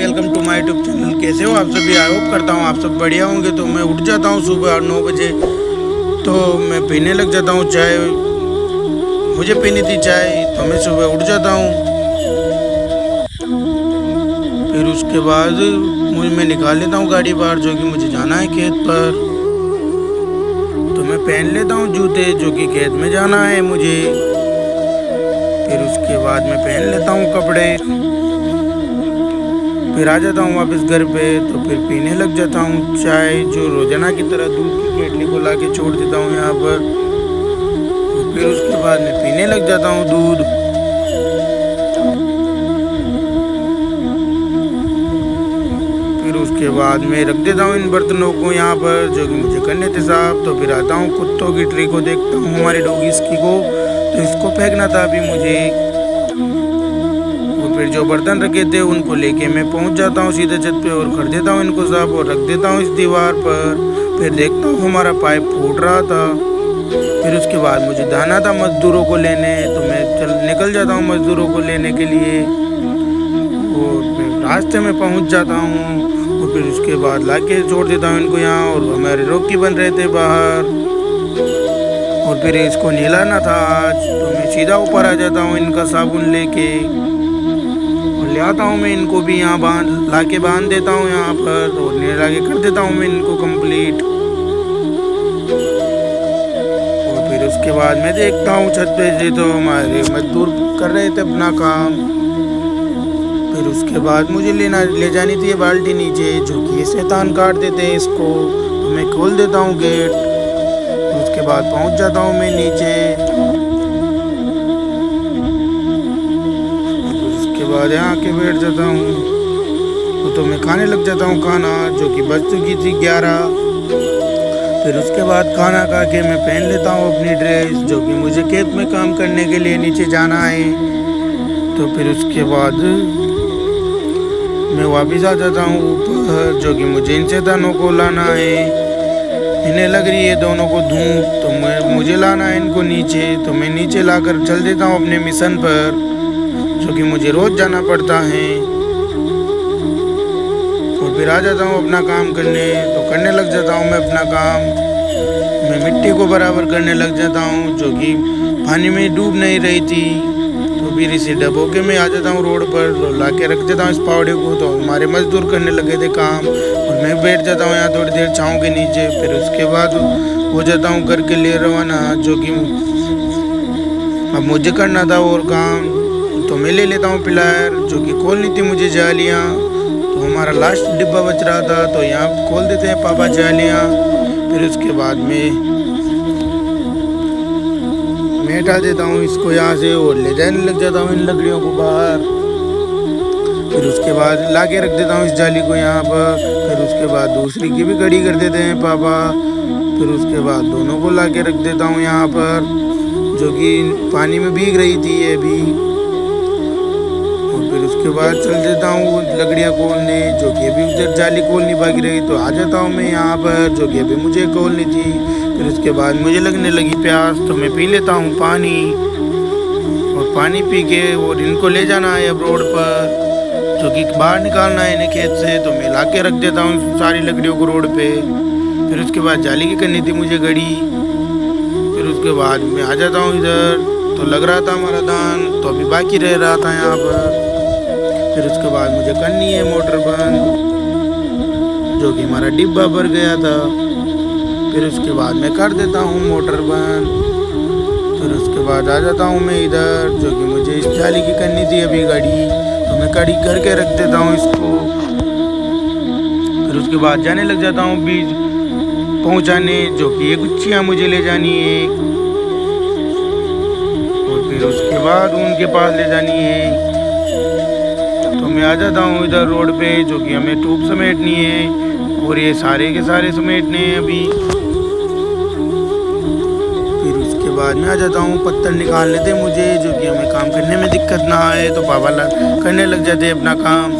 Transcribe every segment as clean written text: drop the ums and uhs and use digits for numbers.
Welcome to my YouTube channel. कैसे हो आप सभी? आई होप करता हूँ आप सब बढ़िया होंगे। तो मैं उठ जाता हूँ सुबह 9 बजे, तो मैं पीने लग जाता हूँ चाय। मुझे पीनी थी चाय, तो मैं सुबह उठ जाता हूँ। फिर उसके बाद मैं निकाल लेता हूँ गाड़ी बाहर, जो कि मुझे जाना है खेत पर। तो मैं पहन लेता हूँ जूते, जो कि खेत में जाना है मुझे। फिर उसके बाद मैं पहन लेता हूँ कपड़े, फिर आ जाता हूँ वापस घर पे। तो फिर पीने लग जाता हूँ चाय, जो रोजाना की तरह दूध की केटली को ला के छोड़ देता हूँ यहाँ पर। फिर उसके बाद मैं पीने लग जाता हूँ दूध। फिर उसके बाद मैं रख देता हूँ इन बर्तनों को यहाँ पर, जो कि मुझे करने थे साफ। तो फिर आता हूँ कुत्तों की ट्री को देखता हूँ, हमारे डॉगीज की को। तो इसको फेंकना था अभी मुझे। फिर जो बर्तन रखे थे उनको लेके मैं पहुंच जाता हूँ सीधे छत पे, और कर देता हूँ इनको साफ और रख देता हूँ इस दीवार पर। फिर देखता हूँ हमारा पाइप फूट रहा था। फिर उसके बाद मुझे जाना था मजदूरों को लेने, तो मैं निकल जाता हूँ मजदूरों को लेने के लिए। और फिर रास्ते में पहुँच जाता हूँ, और फिर उसके बाद लाके छोड़ देता हूँ इनको यहाँ। और हमारे रोकी बन रहे थे बाहर, और फिर इसको नहलाना था आज। तो मैं सीधा ऊपर आ जाता हूँ इनका साबुन लेके, ले आता हूँ मैं इनको भी यहाँ बांध देता हूँ यहाँ पर, और नहला के कर देता हूँ मैं इनको कंप्लीट। और फिर उसके बाद मैं देखता हूँ छत पे से तो हमारे मजदूर कर रहे थे अपना काम। फिर उसके बाद मुझे ले जानी थी ये बाल्टी नीचे, जो कि ये शैतान काट देते हैं इसको। तो मैं खोल देता हूँ गेट, उसके बाद पहुँच जाता हूँ मैं नीचे। बाद यहाँ आके बैठ जाता हूँ, तो मैं खाने लग जाता हूँ खाना, जो कि बज चुकी थी 11। फिर उसके बाद खाना खा के मैं पहन लेता हूँ अपनी ड्रेस, जो कि मुझे खेत में काम करने के लिए नीचे जाना है। तो फिर उसके बाद मैं वापस आ जाता हूँ ऊपर, जो कि मुझे इन शैतानों को लाना है। इन्हें लग रही है दोनों को धूप, तो मुझे लाना है इनको नीचे। तो मैं नीचे लाकर चल देता हूँ अपने मिशन पर, जो कि मुझे रोज जाना पड़ता है। और फिर आ जाता हूँ अपना काम करने, तो करने लग जाता हूँ मैं अपना काम। मैं मिट्टी को बराबर करने लग जाता हूँ, जो कि पानी में डूब नहीं रही थी। तो फिर इसे डबो के मैं आ जाता हूँ रोड पर, तो ला के रख देता हूँ इस पावड़े को। तो हमारे मजदूर करने लगे थे काम, और मैं बैठ जाता हूँ यहाँ थोड़ी देर छाँव के नीचे। फिर उसके बाद हो जाता हूँ घर के लिए रवाना, जो कि अब मुझे करना था और काम। तो मैं ले लेता हूँ प्लायर, जो कि खोलनी थी मुझे जालियाँ। तो हमारा लास्ट डिब्बा बच रहा था, तो यहाँ खोल देते हैं पापा जालियाँ। फिर उसके बाद मैं हटा देता हूँ इसको यहाँ से, और ले जाने लग जाता हूँ इन लकड़ियों को बाहर। फिर उसके बाद ला के रख देता हूँ इस जाली को यहाँ पर। फिर उसके बाद दूसरी की भी खड़ी कर देते हैं पापा। फिर उसके बाद दोनों को ला के रख देता हूँ यहाँ पर, जो कि पानी में भीग रही थी ये भी। फिर उसके बाद चल देता हूँ लकड़ियाँ खोलने, जो कि अभी उधर जाली खोलनी बाकी रही। तो आ जाता हूँ मैं यहाँ पर, जो कि अभी मुझे खोलनी थी। फिर उसके बाद मुझे लगने लगी प्यास, तो मैं पी लेता हूँ पानी। और पानी पी के और इनको ले जाना है अब रोड पर, जो कि बाहर निकालना है इन्हें खेत से। तो मैं ला के रख देता हूँ सारी लकड़ियों को रोड पे। फिर उसके बाद जाली की करनी थी मुझे घड़ी। फिर उसके बाद मैं आ जाता हूँ इधर, तो लग रहा था हमारा दान, तो अभी बाकी रह रहा था यहाँ पर। फिर उसके बाद मुझे करनी है मोटर बंद, जो कि हमारा डिब्बा भर गया था। फिर उसके बाद मैं कर देता हूँ मोटर बंद। फिर उसके बाद आ जाता हूँ मैं इधर, जो कि मुझे इस जाली की करनी थी अभी गाड़ी। तो मैं गाड़ी करके रख देता हूँ इसको। फिर उसके बाद जाने लग जाता हूँ बीज पहुँचाने, जो कि ये गुच्छियाँ मुझे ले जानी है। और फिर उसके बाद उनके पास ले जानी है। तो मैं आ जाता हूँ इधर रोड पे, जो कि हमें ट्यूब समेटनी है, और ये सारे के सारे समेटने हैं अभी। फिर उसके बाद मैं आ जाता हूँ पत्थर निकालने थे मुझे, जो कि हमें काम करने में दिक्कत ना आए। तो पापा करने लग जाते हैं अपना काम।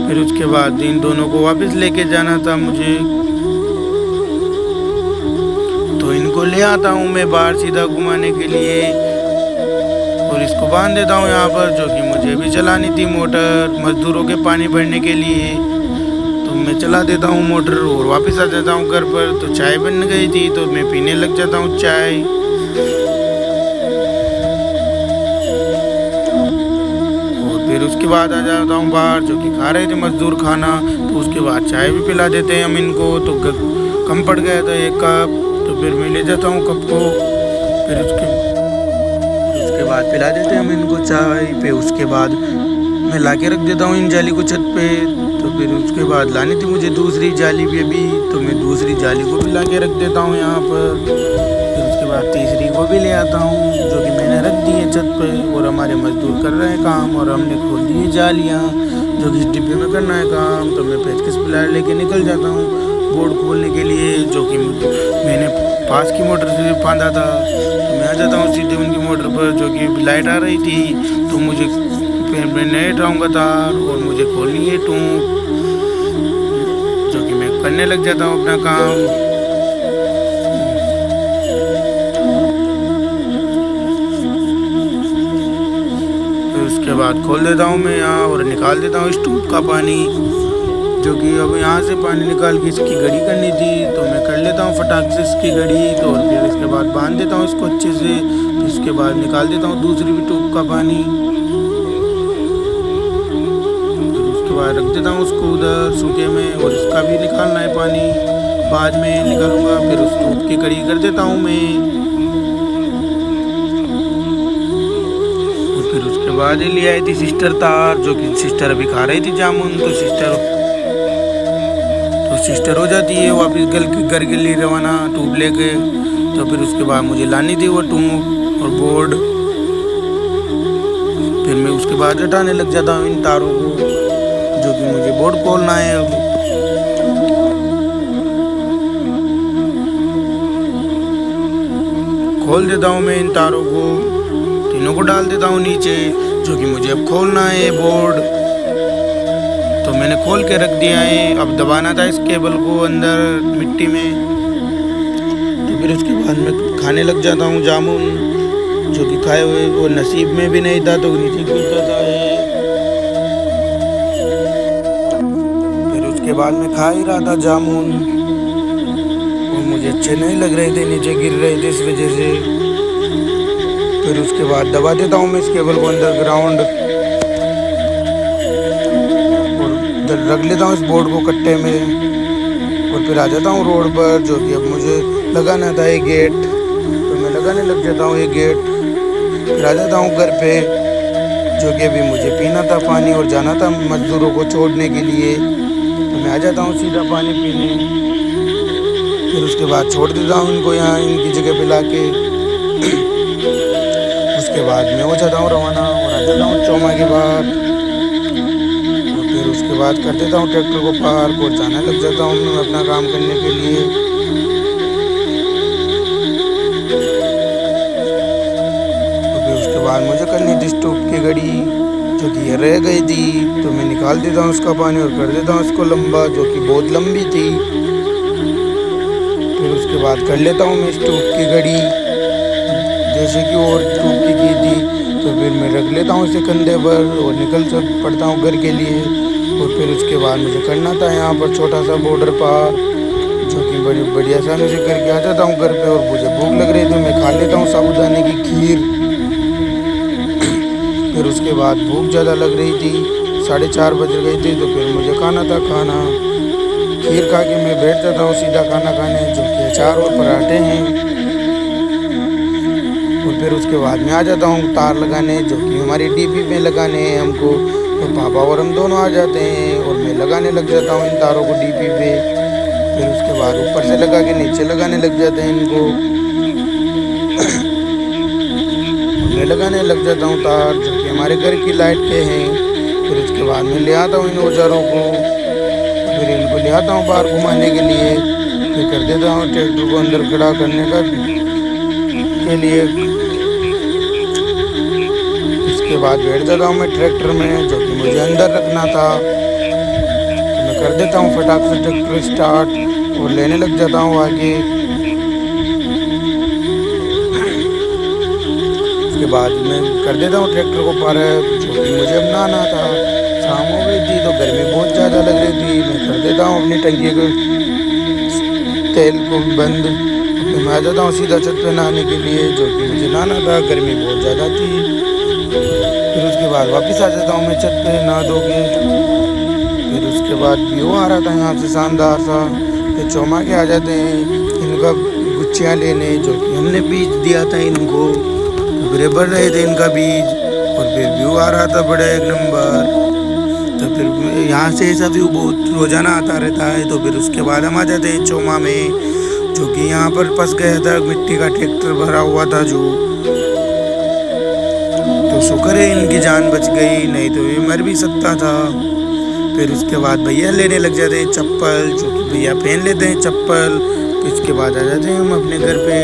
फिर उसके बाद इन दोनों को वापस लेके जाना था मुझे, तो इनको ले आता हूँ मैं बाहर सीधा घुमाने के लिए, और इसको बांध देता हूँ यहाँ पर, जो कि मुझे भी चलानी थी मोटर मजदूरों के पानी भरने के लिए। तो मैं चला देता हूँ मोटर और वापस आ जाता हूँ घर पर। तो चाय बन गई थी तो मैं पीने लग जाता हूँ चाय। और फिर उसके बाद आ जाता हूँ बाहर, जो कि खा रहे थे मजदूर खाना। तो उसके बाद चाय भी पिला देते हैं हम इनको। तो कम पड़ गया था एक कप, तो फिर मैं ले जाता हूँ कप को। फिर उसके बाद पिला देते हैं हम इनको चाय। फिर उसके बाद मैं ला के रख देता हूँ इन जाली को छत पे। तो फिर उसके बाद लानी थी मुझे दूसरी जाली भी अभी, तो मैं दूसरी जाली को भी ला के रख देता हूँ यहाँ पर। फिर उसके बाद तीसरी को भी ले आता हूँ, जो कि मैंने रख दी है छत पे। और हमारे मजदूर कर रहे हैं काम, और हमने खोल दी है जालियाँ, जो कि इस डिब्बे में करना है काम। तो मैं पेचकस प्लायर लेके निकल जाता हूँ बोर्ड खोलने के लिए, जो कि मैंने पास की मोटर से बांधा था। तो मैं आ जाता हूँ सीधे उनकी मोटर पर, जो कि लाइट आ रही थी। तो मुझे मैं नहीं उठाऊँगा तार और मुझे खोलनी है टूट, जो कि मैं करने लग जाता हूँ अपना काम। फिर उसके बाद खोल देता हूँ मैं यहाँ और निकाल देता हूँ इस ट्यूब का पानी, जो कि अब यहाँ से पानी निकाल के इसकी घड़ी करनी थी। तो मैं कर लेता हूँ फटाक से इसकी घड़ी। तो और फिर इसके बाद बांध देता हूँ इसको अच्छे से। फिर इसके बाद निकाल देता हूँ दूसरी भी ट्यूब का पानी। रख देता हूँ उसको उधर सूखे में, और इसका भी निकालना है पानी, बाद में निकालूंगा। फिर उस ट्यूब की कड़ी कर देता हूँ मैं। और फिर उसके बाद ले आई थी सिस्टर तार, जो कि सिस्टर अभी खा रही थी जामुन। तो सिस्टर हो जाती है वापस घर के लिए रवाना ट्यूब लेके। तो फिर उसके बाद मुझे लानी थी वो ट्यूब और बोर्ड। फिर मैं उसके बाद हटाने लग जाता हूँ इन तारों को, जो कि मुझे बोर्ड खोलना है अब। खोल देता हूँ मैं इन तारों को, तीनों को डाल देता हूँ नीचे, जो कि मुझे अब खोलना है बोर्ड। तो मैंने खोल के रख दिया है, अब दबाना था इस केबल को अंदर मिट्टी में। तो फिर उसके बाद मैं खाने लग जाता हूँ जामुन, जो कि खाए हुए वो नसीब में भी नहीं था, तो नीचे गिर जाता है। के बाद मैं खा ही रहा था जामुन, और मुझे अच्छे नहीं लग रहे थे, नीचे गिर रहे थे इस वजह से। फिर उसके बाद दबा देता हूँ मैं इस केबल को अंडरग्राउंड, और रख लेता हूँ इस बोर्ड को कट्टे में। और फिर आ जाता हूँ रोड पर, जो कि अब मुझे लगाना था ये गेट। तो मैं लगाने लग जाता हूँ ये गेट। फिर आ जाता हूँ घर पे, जो कि अभी मुझे पीना था पानी और जाना था मजदूरों को छोड़ने के लिए। मैं आ जाता हूँ सीधा पानी पीने। फिर उसके बाद छोड़ देता हूँ इनको यहाँ इनकी जगह पे लाके। उसके बाद मैं हो जाता हूँ रवाना और आ जाता हूँ चौमा के बाद। और फिर उसके बाद कर देता हूँ ट्रैक्टर को पार्क और जाने लग जाता हूँ मैं अपना काम करने के लिए। और फिर उसके बाद मुझे करनी थी स्टोव की घड़ी, जो कि ये रह गई थी। तो मैं निकाल देता हूँ उसका पानी और कर देता हूँ उसको लंबा, जो कि बहुत लंबी थी। फिर उसके बाद कर लेता हूँ मैं स्टोव की घड़ी, जैसे कि और स्टोव की थी। तो फिर मैं रख लेता हूँ इसे कंधे पर और निकल पड़ता हूँ घर के लिए। और फिर उसके बाद मुझे करना था यहाँ पर छोटा सा बॉर्डर पार, जो कि बड़ी बढ़िया आसानी से करके आ जाता हूँ घर पे। और मुझे भूख लग रही थी, मैं खा लेता हूँ साबूदाने की खीर। फिर उसके बाद भूख ज़्यादा लग रही थी, 4:30 बज गए थे। तो फिर मुझे खाना था खाना। खीर खा के मैं बैठ जाता हूँ सीधा खाना खाने, जो कि अचार और पराठे हैं। और फिर उसके बाद मैं आ जाता हूँ तार लगाने, जो कि हमारी डीपी में लगाने हैं हमको। तो पापा और हम दोनों आ जाते हैं और मैं लगाने लग जाता हूँ इन तारों को डीपी पे। फिर उसके बाद ऊपर से लगा के नीचे लगाने लग जाते हैं इनको। मैं लगाने लग जाता हूँ तार, जो कि हमारे घर की लाइट के हैं। फिर उसके बाद मैं ले आता हूँ इन औजारों को, फिर इनको ले आता हूँ बाहर घुमाने के लिए। फिर कर देता हूँ ट्रैक्टर को अंदर खड़ा करने का के लिए। इसके बाद बैठ जाता हूँ मैं ट्रैक्टर में, जो कि मुझे अंदर रखना था। तो मैं कर देता हूँ फटाक से ट्रैक्टर स्टार्ट और लेने लग जाता हूँ आगे। उसके बाद मैं कर देता हूँ ट्रैक्टर को पार, जो कि मुझे अब नहाना था। शाम हो गई थी तो गर्मी बहुत ज़्यादा लग रही थी। मैं कर देता हूँ अपनी टंकी को तेल को बंद, फिर मैं आ जाता हूँ सीधा छत पे नहाने के लिए, जो कि मुझे नहाना था, गर्मी बहुत ज़्यादा थी। फिर उसके बाद वापस आ जाता हूँ मैं छत पे नहा धो के। फिर उसके बाद व्यू आ रहा था यहाँ से शानदार सा। फिर चौमा के आ जाते हैं इनका गुच्छियाँ लेने, जो कि हमने बीज दिया था इनको, फिर बढ़ रहे थे इनका बीज, और फिर व्यू आ रहा था बड़ा एक नंबर। तो फिर यहाँ से ऐसा व्यू बहुत रोजाना आता रहता है। तो फिर उसके बाद हम आ जाते हैं चौमा में, जो कि यहाँ पर फंस गया था, मिट्टी का ट्रैक्टर भरा हुआ था जो, तो शुक्र है इनकी जान बच गई, नहीं तो ये मर भी सकता था। फिर उसके बाद भैया लेने लग जाते हैं चप्पल, जो कि भैया पहन लेते हैं चप्पल। फिर इसके बाद आ जाते हैं हम अपने घर पे।